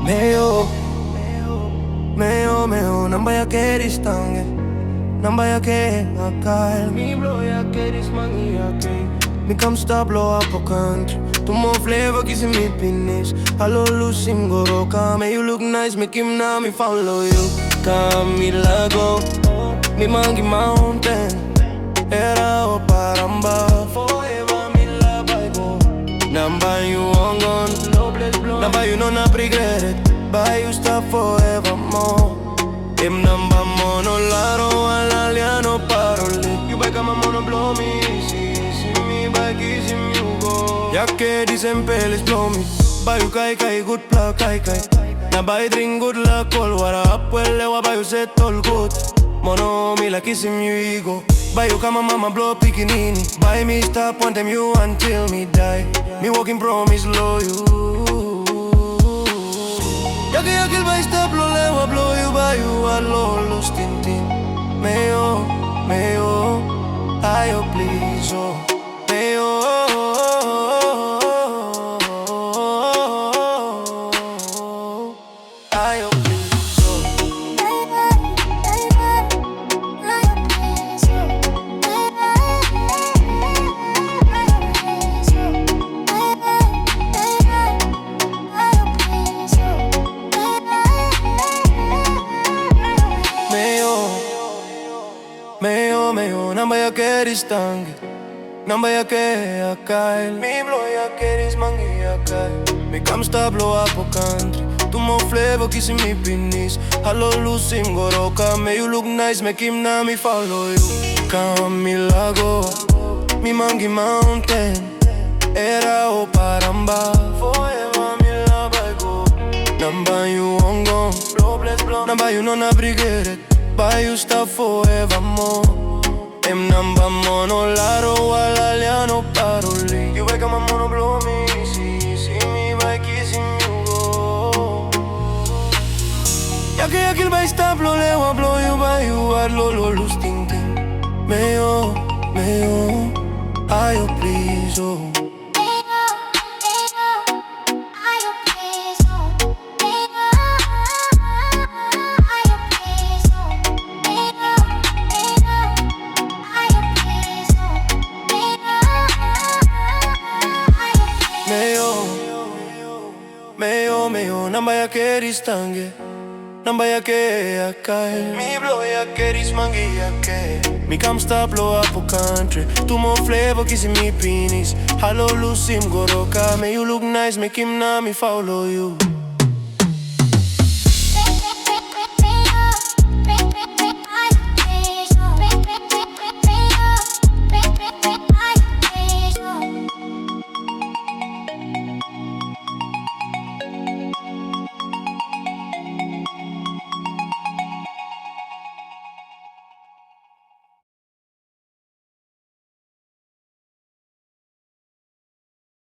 Meo, namba yake distange, namba yake akal. Mi bro yake dismangi yake. Me come stop blow up a country. Too more flavor kissing me finish. Hello Lusim Goroka, may you look nice, make him now me follow you. Come me lago, me mangi mountain. Era o paramba, forever me love I go. Number you on gone, number you no not regret it. Buy you stuff forevermore. Him number mono laro alaliano parole. You buy come mono blow me, see me by kissing you go. Yake disempeles blow me. Buy you kai good plug kai. Na buy drink good luck cold water up well lewa buy you set all good. Mono me like kissing you ego. Buy you come mama blow pikinini. Buy me stop want them you until me die. Me walking promise low you. Yake buy stop blow lewa blow you buy you a lolo stintin. Mayo, ayo please oh. Mayo, ayo please oh. Mayo, namba yake distange, namba yake akal. Mi blow yake dismangi akal. Me come stop blow up a country. Too more flavor kissing me finish. Hello Lusim Goroka, may you look nice, make him now me follow you. Come me lago, me mangi mountain. Era o paramba, forever me love I go. Number you on gone, blow, number you no not regret it. Buy you stuff forevermore. Em number mono laro alaliano parole. You wake up my mono blow me, see me by kissing you go. Yake by stop blow lewa blow you by you at lolo lose ting. Mayo, ayo please oh. Mayo, namba yake distange, namba yake akal. Mi blow yake dismangi yake. Me come stop blow up a country. Too more flavor kissing me penis. Hello Lusim Goroka, may you look nice, make him now me follow you.